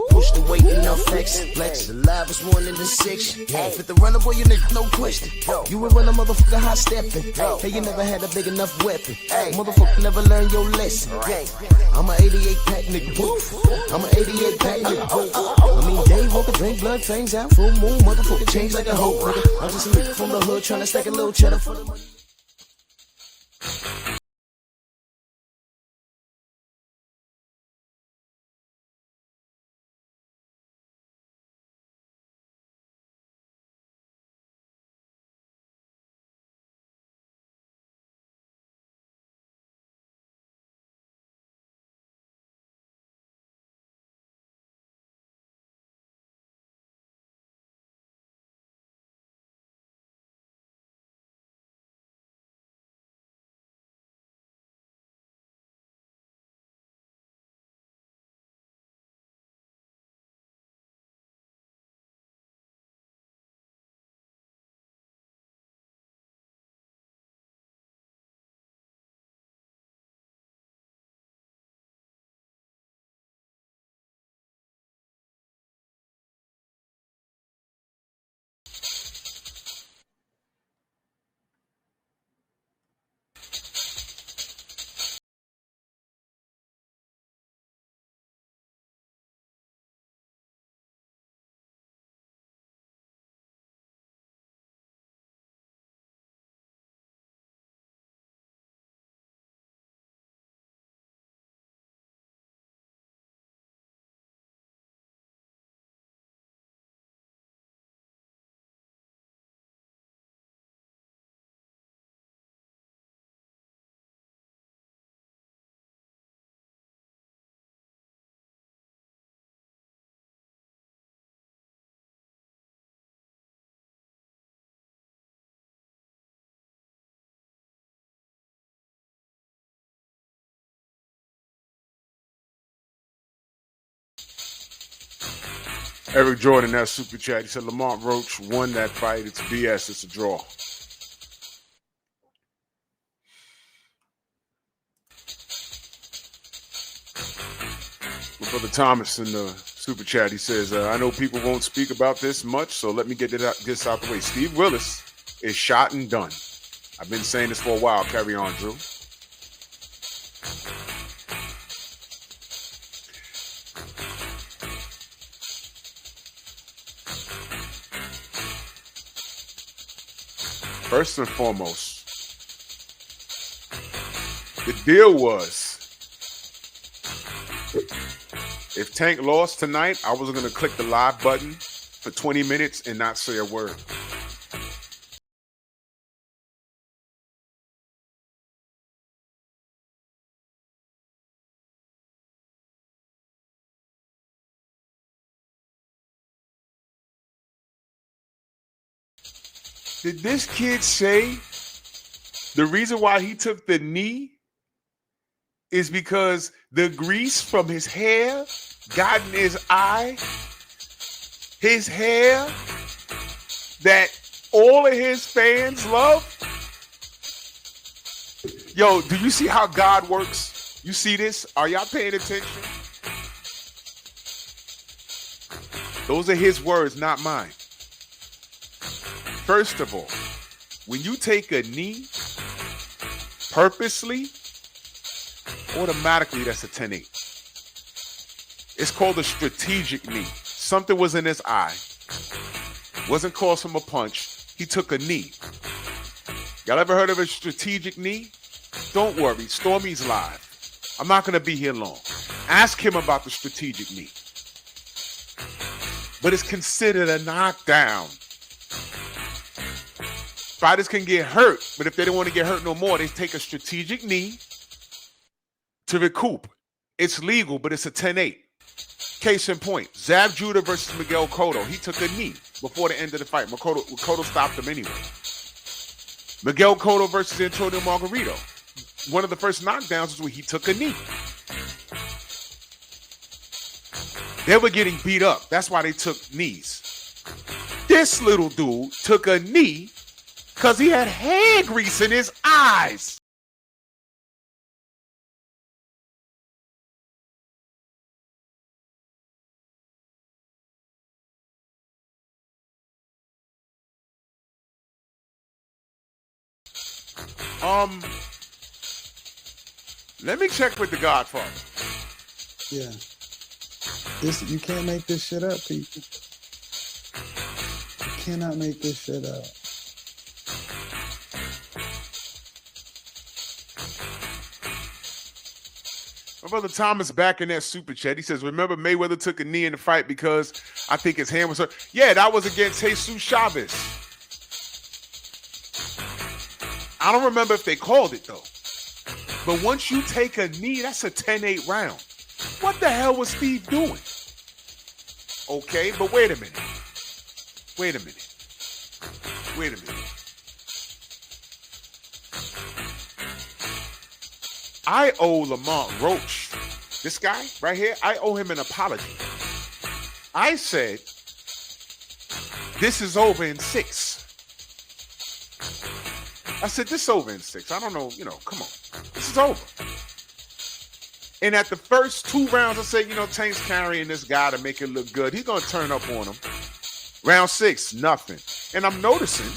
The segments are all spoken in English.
Push the weight and now flex. The live is 1 in the 6. Fit the runner, boy, you nigga, no question. You would run a motherfucker hot stepping. Hey, you never had a big enough weapon. Motherfucker never learned your lesson. I'm a 88 pack nigga. I'm a 88 pack nigga. I mean, Dave Walker, drink blood, fangs out, full moon, motherfucker, change like a hoe, nigga. I'm just a nigga from the hood trying to stack a little cheddar for the money. Eric Jordan, that super chat. He said Lamont Roach won that fight. It's BS. It's a draw. My brother Thomas in the super chat, he says, I know people won't speak about this much, so let me get this out the way. Steve Willis is shot and done. I've been saying this for a while. Carry on, Drew. First and foremost, the deal was, if Tank lost tonight, I was going to click the live button for 20 minutes and not say a word. Did this kid say the reason why he took the knee is because the grease from his hair got in his eye? His hair that all of his fans love? Yo, do you see how God works? You see this? Are y'all paying attention? Those are his words, not mine. First of all, when you take a knee purposely, automatically that's a 10-8. It's called a strategic knee. Something was in his eye. Wasn't caused from a punch. He took a knee. Y'all ever heard of a strategic knee? Don't worry, Stormy's live. I'm not going to be here long. Ask him about the strategic knee. But it's considered a knockdown. Fighters can get hurt, but if they don't want to get hurt no more, they take a strategic knee to recoup. It's legal, but it's a 10-8. Case in point, Zab Judah versus Miguel Cotto. He took a knee before the end of the fight. Cotto stopped him anyway. Miguel Cotto versus Antonio Margarito. One of the first knockdowns was when he took a knee. They were getting beat up. That's why they took knees. This little dude took a knee because he had hand grease in his eyes. Let me check with the Godfather. Yeah. You can't make this shit up, people. You cannot make this shit up. My brother Thomas back in that super chat. He says, remember Mayweather took a knee in the fight because I think his hand was hurt. Yeah, that was against Jesus Chavez. I don't remember if they called it, though. But once you take a knee, that's a 10-8 round. What the hell was Steve doing? Okay, but wait a minute. Wait a minute. Wait a minute. I owe Lamont Roach, this guy right here, I owe him an apology. I said, this is over in 6. I said, this is over in 6. I don't know, come on. This is over. And at the first 2 rounds, I said, Tank's carrying this guy to make it look good. He's going to turn up on him. Round 6, nothing. And I'm noticing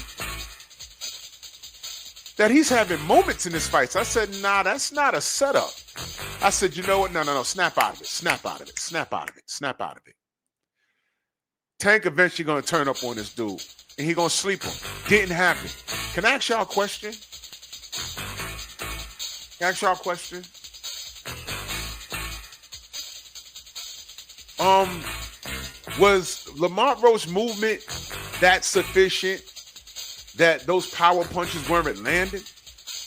that he's having moments in this fight. So I said, nah, that's not a setup. I said, you know what? No. Snap out of it. Snap out of it. Snap out of it. Snap out of it. Tank eventually going to turn up on this dude. And he going to sleep him. Didn't happen. Can I ask y'all a question? Can I ask y'all a question? Was Lamont Roach's movement that sufficient that those power punches weren't landing?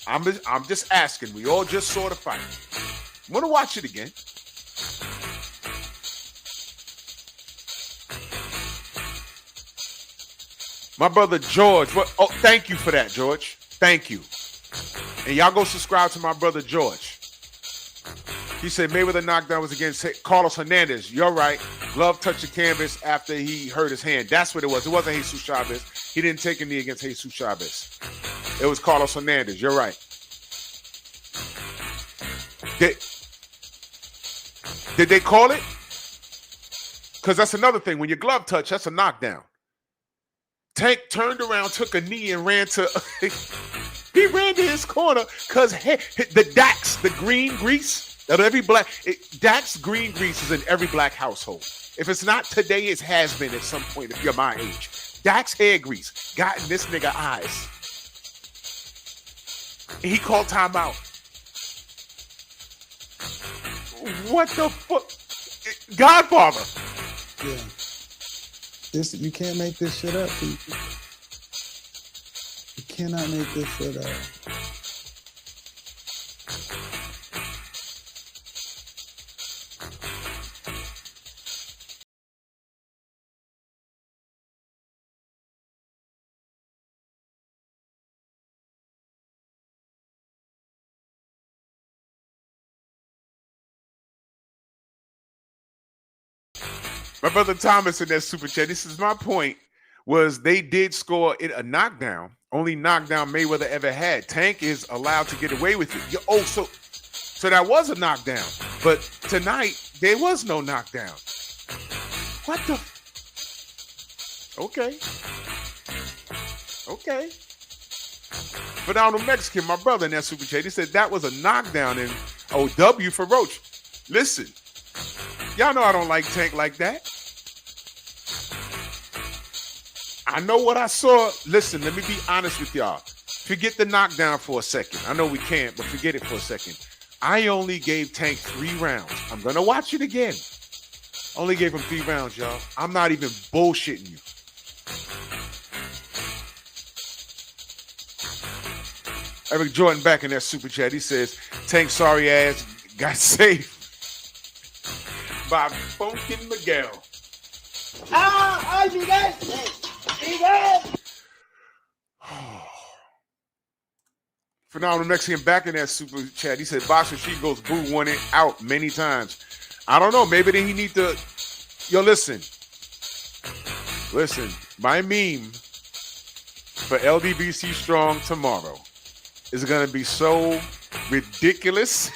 I'm just asking. We all just saw the fight. I'm going to watch it again. My brother George. Oh, thank you for that, George. Thank you. And y'all go subscribe to my brother George. He said Mayweather knockdown was against Carlos Hernandez. You're right. Glove touched the canvas after he hurt his hand. That's what it was. It wasn't Jesus Chavez. He didn't take a knee against Jesus Chavez. It was Carlos Hernandez. You're right. Did they call it? Because that's another thing. When your glove touch, that's a knockdown. Tank turned around, took a knee, and ran to... he ran to his corner because the Dax, the green grease... Dax green grease is in every black household. If it's not today, it has been at some point if you're my age. Dax hair grease got in this nigga eyes. And he called timeout. What the fuck? Godfather. Yeah. You can't make this shit up, people. You cannot make this shit up. My brother Thomas in that super chat, this is my point, was they did score a knockdown. Only knockdown Mayweather ever had. Tank is allowed to get away with it. So that was a knockdown. But tonight, there was no knockdown. What the? Okay. Phenomenal Mexican, my brother in that super chat, he said that was a knockdown in OW for Roach. Listen, y'all know I don't like Tank like that. I know what I saw. Listen, let me be honest with y'all. Forget the knockdown for a second. I know we can't, but forget it for a second. I only gave Tank 3 rounds. I'm going to watch it again. Only gave him 3 rounds, y'all. I'm not even bullshitting you. Eric Jordan back in that super chat. He says, Tank sorry ass got saved by Funkin' Miguel. Phenomenal Mexican back in that super chat. He said, Boxer She goes boo won it out many times. I don't know. Maybe he need to. Yo, listen. My meme for LDBC Strong tomorrow is going to be so ridiculous.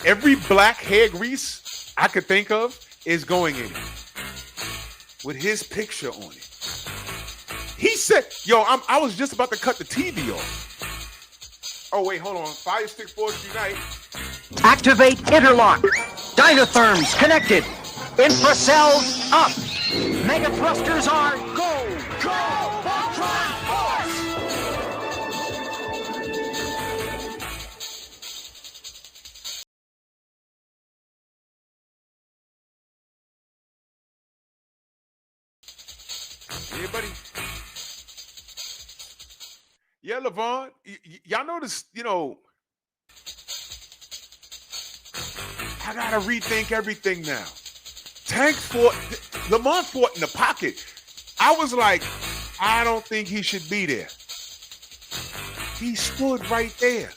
Every black hair grease I could think of is going in it with his picture on it. He said, yo, I was just about to cut the TV off. Oh, wait, hold on. Fire Stick Force Unite. Activate interlock. Dynatherms connected. Infracells up. Mega thrusters are go. Go! Voltron Force! Anybody? Yeah, Levon. Y'all notice, I gotta rethink everything now. Lamont fought in the pocket. I was like, I don't think he should be there. He stood right there.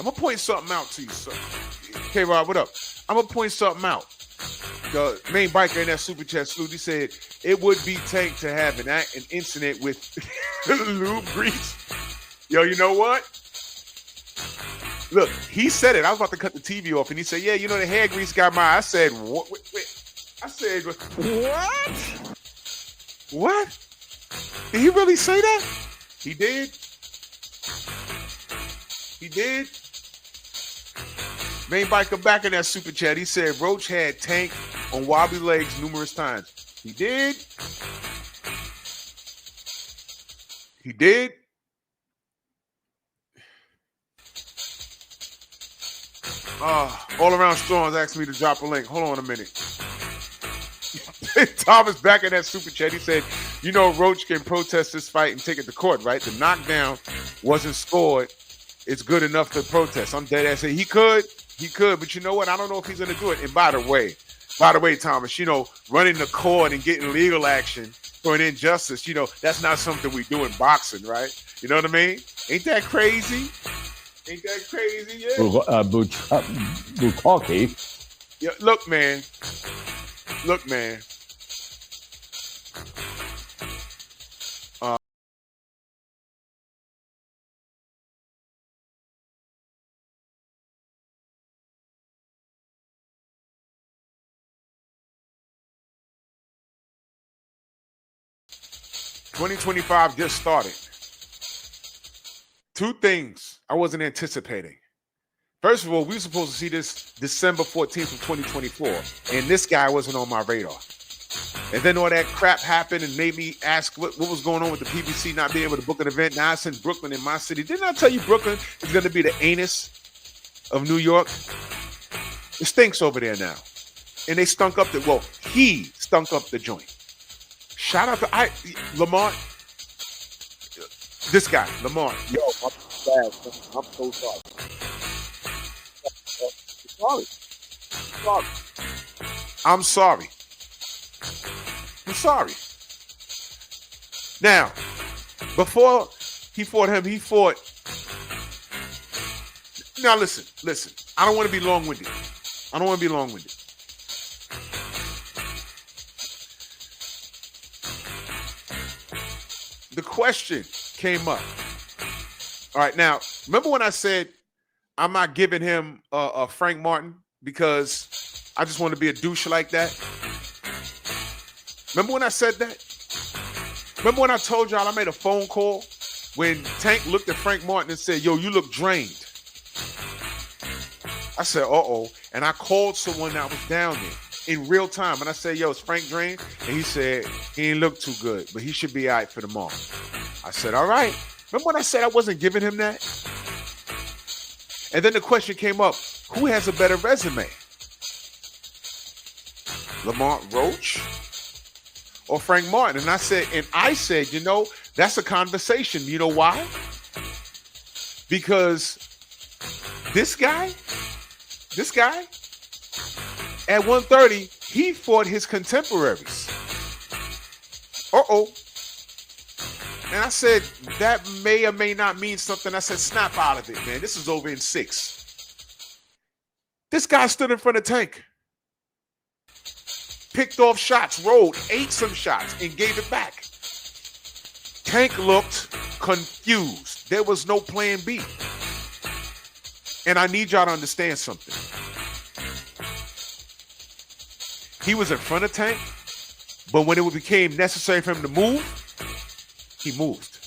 I'm gonna point something out to you, sir. Okay, Rob, what up? I'm gonna point something out. The main biker in that super chat salute, he said it would be Tank to have an incident with lube grease. Yo, you know what? Look, he said it. I was about to cut the TV off, and he said, "Yeah, the hair grease got my." I said, "What?" Wait. I said, "What? What? Did he really say that?" He did. He did. Main biker back in that super chat. He said Roach had Tank on wobbly legs numerous times. He did. He did. All Around Storms asked me to drop a link. Hold on a minute. Thomas back in that super chat. He said, Roach can protest this fight and take it to court, right? The knockdown wasn't scored. It's good enough to protest. I'm dead ass. He could, but you know what? I don't know if he's going to do it. And by the way, Thomas, running the court and getting legal action for an injustice, that's not something we do in boxing, right? You know what I mean? Ain't that crazy? Ain't that crazy? Yeah. Bukaki. Yeah, look, man. 2025 just started. Two things I wasn't anticipating. First of all, we were supposed to see this December 14th of 2024, and this guy wasn't on my radar. And then all that crap happened and made me ask what was going on with the PBC not being able to book an event. Now it's in Brooklyn, in my city. Didn't I tell you Brooklyn is going to be the anus of New York? It stinks over there now. And they stunk up he stunk up the joint. Shout out to Lamont. This guy, Lamont. Yo, I'm bad. I'm so sorry. I'm sorry. Now, before he fought him, Now listen. I don't want to be long-winded. The question came up. All right, now, remember when I said I'm not giving him a Frank Martin because I just want to be a douche like that? Remember when I said that? Remember when I told y'all I made a phone call when Tank looked at Frank Martin and said, yo, you look drained? I said, uh-oh. And I called someone that was down there in real time. And I said, yo, is Frank drained? And he said, he ain't look too good, but he should be all right for tomorrow. I said, all right. Remember when I said I wasn't giving him that? And then the question came up, who has a better resume? Lamont Roach or Frank Martin? And I said, you know, that's a conversation. You know why? Because this guy, at 130, he fought his contemporaries. Uh-oh. And I said, that may or may not mean something. I said, snap out of it, man. This is over in 6. This guy stood in front of Tank. Picked off shots, rolled, ate some shots, and gave it back. Tank looked confused. There was no plan B. And I need y'all to understand something. He was in front of Tank, but when it became necessary for him to move, he moved.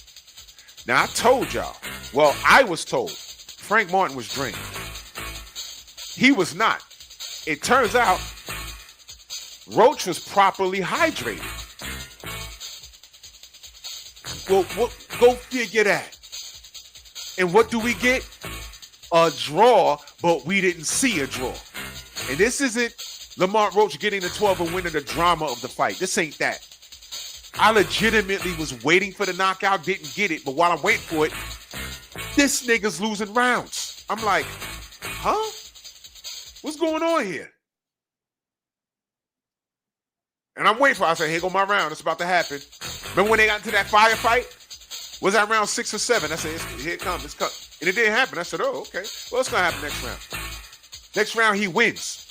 Now, I told y'all. Well, I was told Frank Martin was drained. He was not. It turns out Roach was properly hydrated. Well, go figure that. And what do we get? A draw, but we didn't see a draw. And this isn't Lamont Roach getting the 12 and winning the drama of the fight. This ain't that. I legitimately was waiting for the knockout, didn't get it, but while I'm waiting for it, this nigga's losing rounds. I'm like, huh? What's going on here? And I'm waiting for it. I said, here go my round. It's about to happen. Remember when they got into that firefight? Was that round 6 or 7? I said, here it comes. It's coming. And it didn't happen. I said, oh, okay. Well, it's going to happen next round. Next round, he wins.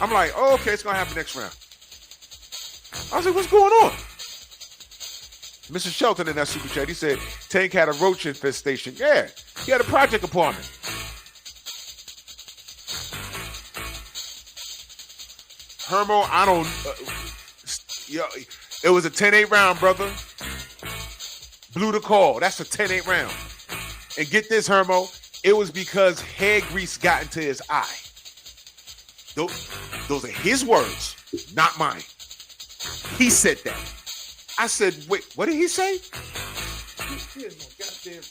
I'm like, oh, okay, it's going to happen next round. I was like, what's going on? Mr. Shelton in that super chat, he said Tank had a roach infestation. Yeah, he had a project apartment. Hermo, I don't. It was a 10-8 round, brother. Blew the call. That's a 10-8 round. And get this, Hermo, it was because hair grease got into his eye. Those are his words, not mine. He said that. I said, wait, what did he say? Here's my goddamn.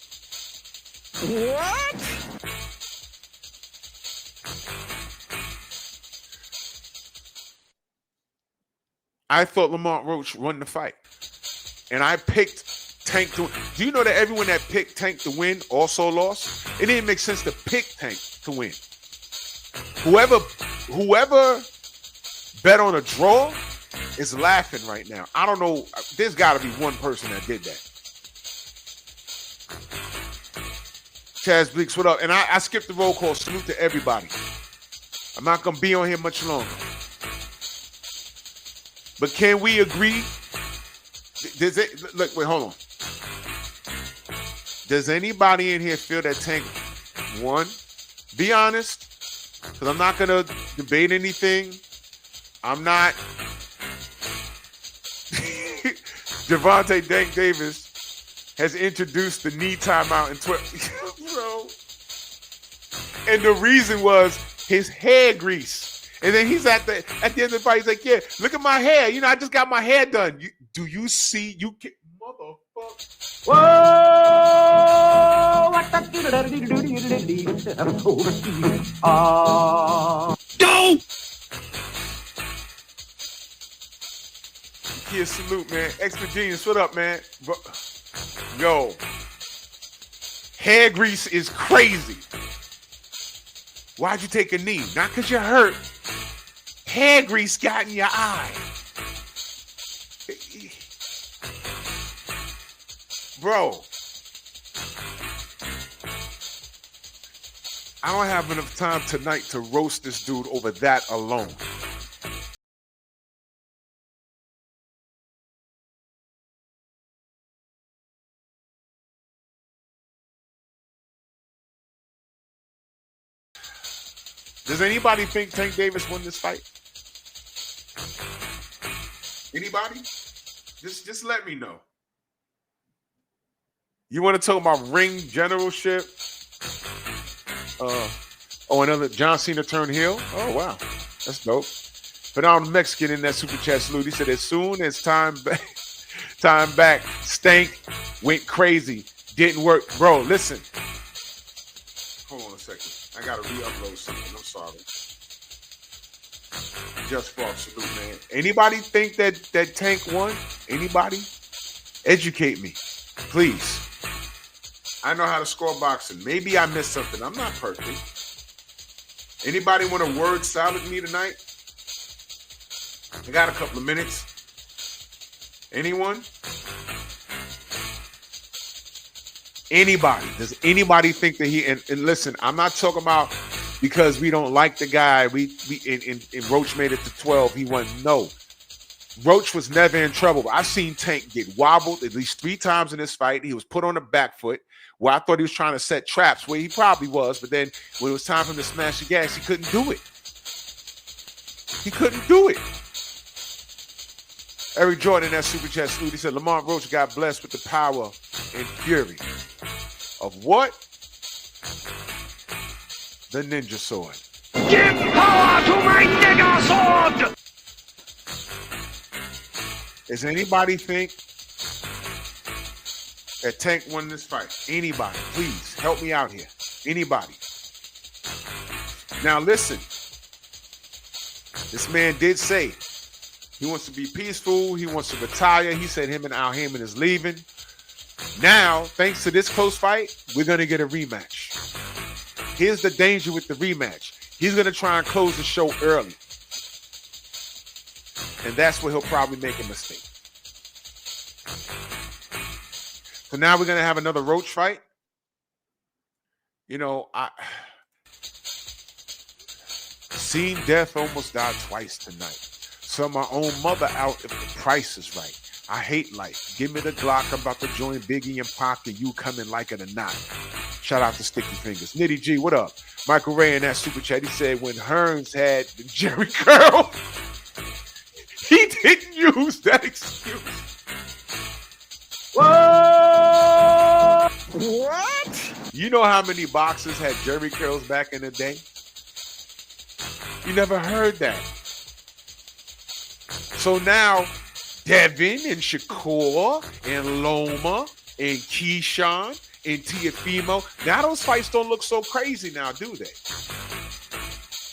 What? I thought Lamont Roach won the fight. And I picked Tank to win. Do you know that everyone that picked Tank to win also lost? It didn't make sense to pick Tank to win. Whoever bet on a draw is laughing right now. I don't know. There's got to be one person that did that. Chaz Bleeks, what up? And I skipped the roll call. Salute to everybody. I'm not going to be on here much longer. But can we agree? Look, wait, hold on. Does anybody in here feel that Tank won? Be honest, because I'm not going to debate anything. I'm not. Gervonta Tank Davis has introduced the knee timeout in 12. Bro. And the reason was his hair grease. And then he's at the end of the fight, he's like, yeah, look at my hair. You know, I just got my hair done. Do you see? You can, motherfucker. Whoa! Go! Kid, salute, man. Extra genius, what up, man? Yo. Hair grease is crazy. Why'd you take a knee? Not because you're hurt. Hair grease got in your eye. Bro. I don't have enough time tonight to roast this dude over that alone. Does anybody think Tank Davis won this fight? Anybody? Just let me know. You want to talk about ring generalship? Another John Cena turned heel? Oh, wow. That's dope. But on the Mexican in that super chat salute, he said, as soon as time back, Stank went crazy. Didn't work. Bro, listen. Hold on a second. I got to re-upload something. I'm sorry. Just Frog salute, man. Anybody think that Tank won? Anybody? Educate me, please. I know how to score boxing. Maybe I missed something. I'm not perfect. Anybody want to word salad me tonight? I got a couple of minutes. Anyone? Anybody? Does anybody think that he and listen, I'm not talking about because we don't like the guy. We Roach made it to 12. He won. No. Roach was never in trouble. I've seen Tank get wobbled at least 3 times in this fight. He was put on the back foot where I thought he was trying to set traps, where he probably was, but then when it was time for him to smash the gas, he couldn't do it. He couldn't do it. Eric Jordan, that super chat salute. He said Lamont Roach got blessed with the power and fury of what? The ninja sword. Give power to my nigga sword! Does anybody think that Tank won this fight? Anybody, please help me out here. Anybody. Now listen, this man did say he wants to be peaceful. He wants to retire. He said him and Al Heyman is leaving. Now, thanks to this close fight, we're going to get a rematch. Here's the danger with the rematch. He's going to try and close the show early. And that's where he'll probably make a mistake. So now we're going to have another Roach fight. You know, seen death almost die twice tonight. Saw my own mother out if the price is right. I hate life. Give me the Glock. I'm about to join Biggie and Pac and you coming like it or not. Shout out to Sticky Fingers. Nitty G, what up? Michael Ray in that super chat, he said when Hearns had the Jerry curl, he didn't use that excuse. What? What? You know how many boxers had Jerry curls back in the day? You never heard that. So now, Devin and Shakur and Loma and Keyshawn and Teofimo, now those fights don't look so crazy now, do they?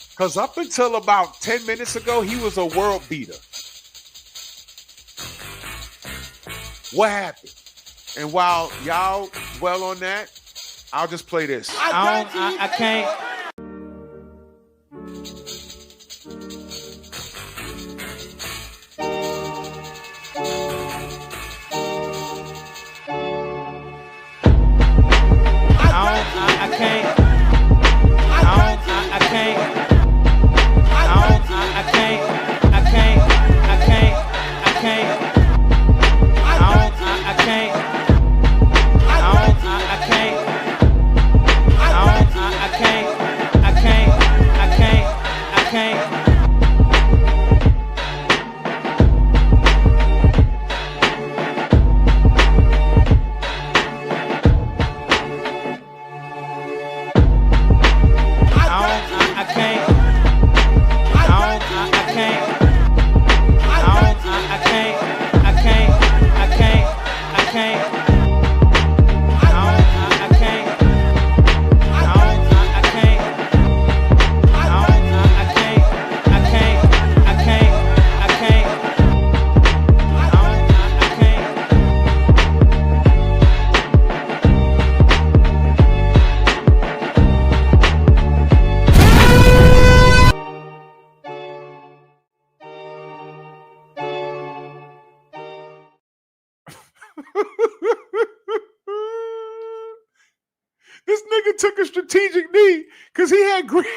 Because up until about 10 minutes ago, he was a world beater. What happened? And while y'all dwell on that, I'll just play this. I can't. This nigga took a strategic knee because he had grease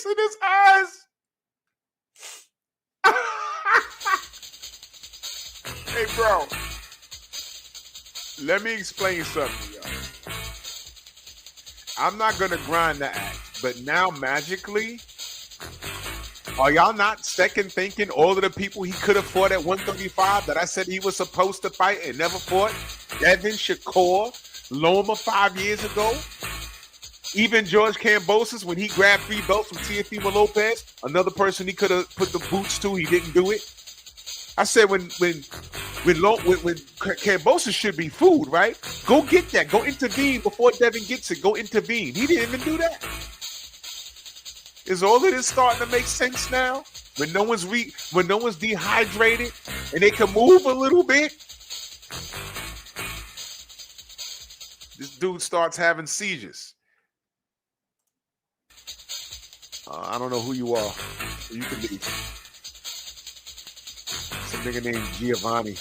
in his eyes. Hey, bro. Let me explain something, y'all. I'm not going to grind the axe, but now magically, are y'all not second thinking all of the people he could have fought at 135 that I said he was supposed to fight and never fought? Devin, Shakur, Loma 5 years ago. Even George Kambosos, when he grabbed 3 belts from Teofimo Lopez, another person he could have put the boots to, he didn't do it. I said when Kambosos should be food, right? Go get that. Go intervene before Devin gets it. Go intervene. He didn't even do that. Is all of this starting to make sense now? When no one's dehydrated and they can move a little bit, this dude starts having seizures. I don't know who you are. You can leave. Some nigga named Giovanni.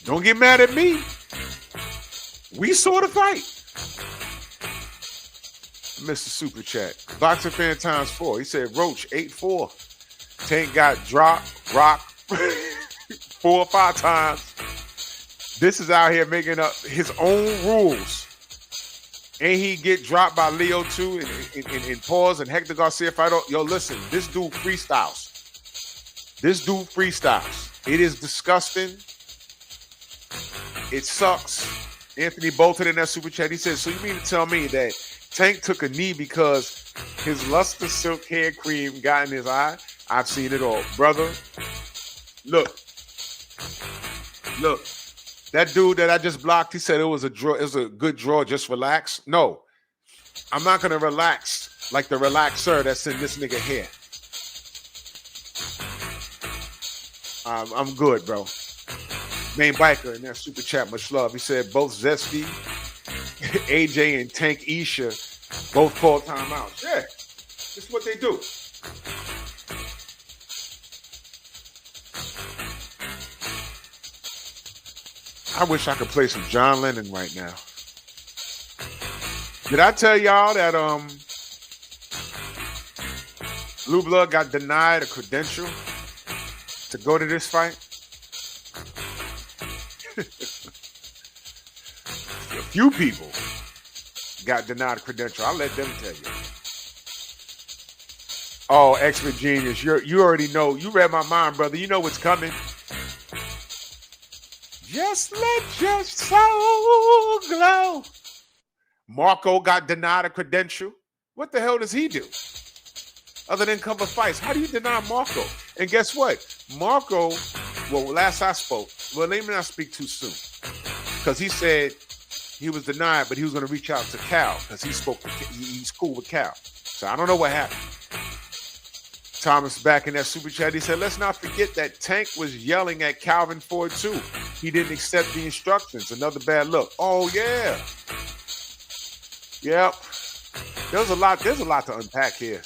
Don't get mad at me. We saw the fight. Mr. Super Chat. Boxer Fan times 4. He said Roach 8-4. Tank got dropped, rocked 4 or 5 times. This is out here making up his own rules. Ain't he get dropped by Leo too in pause and Hector Garcia fight? Yo, listen, this dude freestyles. It is disgusting. It sucks. Anthony Bolton in that super chat, he says, so you mean to tell me that Tank took a knee because his Luster Silk hair cream got in his eye? I've seen it all. Brother, look. That dude that I just blocked, he said it was a draw. It was a good draw. Just relax. No, I'm not gonna relax like the relaxer that's in this nigga here. I'm good, bro. Main biker in that super chat, much love. He said both Zesty, AJ, and Tank Isha both called timeouts. Yeah, this is what they do. I wish I could play some John Lennon right now. Did I tell y'all that Blue Blood got denied a credential to go to this fight? A few people got denied a credential. I'll let them tell you. Oh, X-Men Genius, you already know. You read my mind, brother. You know what's coming. Just let your soul glow. Marco got denied a credential. What the hell does he do? Other than cover fights. How do you deny Marco? And guess what? Marco, well, last I spoke, well, let me not speak too soon. Because he said he was denied, but he was going to reach out to Cal because he's cool with Cal. So I don't know what happened. Thomas back in that super chat, he said, let's not forget that Tank was yelling at Calvin Ford too. He didn't accept the instructions. Another bad look. Oh, yeah. Yep. There's a lot to unpack here.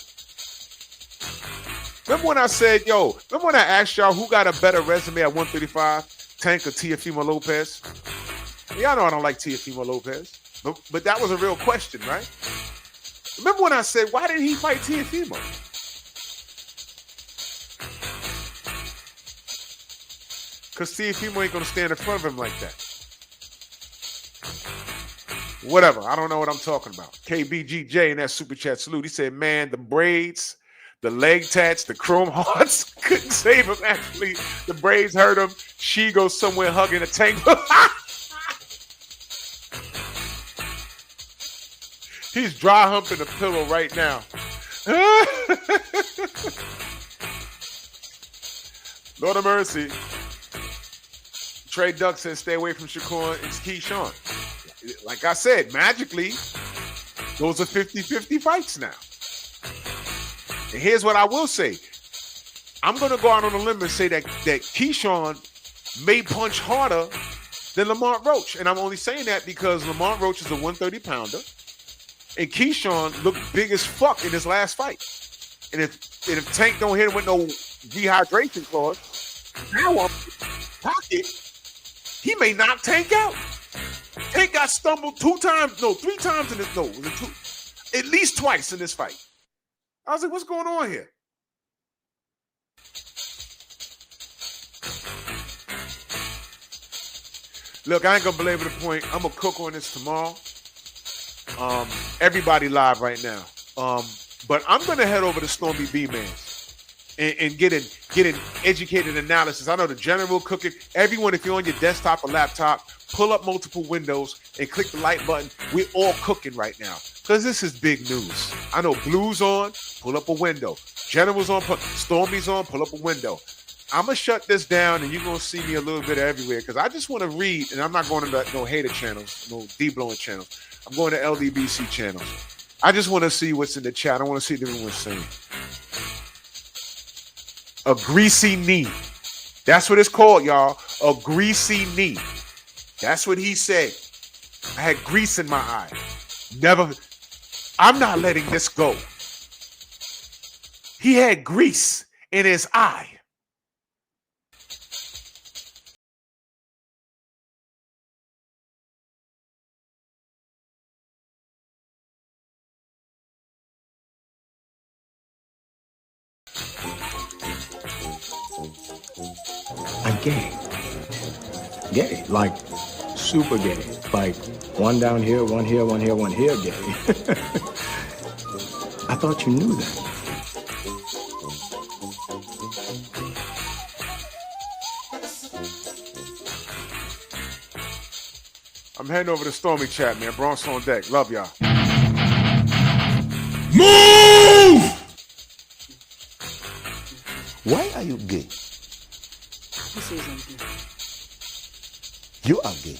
Remember when I said, remember when I asked y'all who got a better resume at 135? Tank or Teofimo Lopez? Y'all know I don't like Teofimo Lopez. But that was a real question, right? Remember when I said, why didn't he fight Teofimo? Because Teofimo ain't going to stand in front of him like that. Whatever. I don't know what I'm talking about. KBGJ in that super chat salute. He said, man, the braids, the leg tats, the chrome hearts couldn't save him. Actually, the braids hurt him. She goes somewhere hugging a tank. He's dry humping a pillow right now. Lord of mercy. Trey Duck says, stay away from Shakur and Keyshawn. Like I said, magically, those are 50-50 fights now. And here's what I will say. I'm going to go out on a limb and say that Keyshawn may punch harder than Lamont Roach. And I'm only saying that because Lamont Roach is a 130-pounder. And Keyshawn looked big as fuck in his last fight. And if Tank don't hit him with no dehydration clause, now I'm pocket. He may knock Tank out. Tank got stumbled 3 times in this. No, at least twice in this fight. I was like, what's going on here? Look, I ain't gonna belabor the point. I'm gonna cook on this tomorrow. Everybody live right now. But I'm gonna head over to Stormy B Man's and get an educated analysis. I know the general cooking. Everyone, if you're on your desktop or laptop, pull up multiple windows and click the like button. We're all cooking right now because this is big news. I know Blue's on, pull up a window. General's on, Stormy's on, pull up a window. I'm going to shut this down and you're going to see me a little bit everywhere because I just want to read, and I'm not going to no hater channels, no D-blowing channels. I'm going to LDBC channels. I just want to see what's in the chat. I want to see what everyone's saying. A greasy knee. That's what it's called, y'all. A greasy knee. That's what he said. I had grease in my eye. Never. I'm not letting this go. He had grease in his eye. I'm gay. Gay, like super gay. Like one down here, one here, one here, one here gay. I thought you knew that. I'm heading over to Stormy Chat, man. Bronx on deck. Love y'all. Move! Why are you gay? This isn't good. You are gay.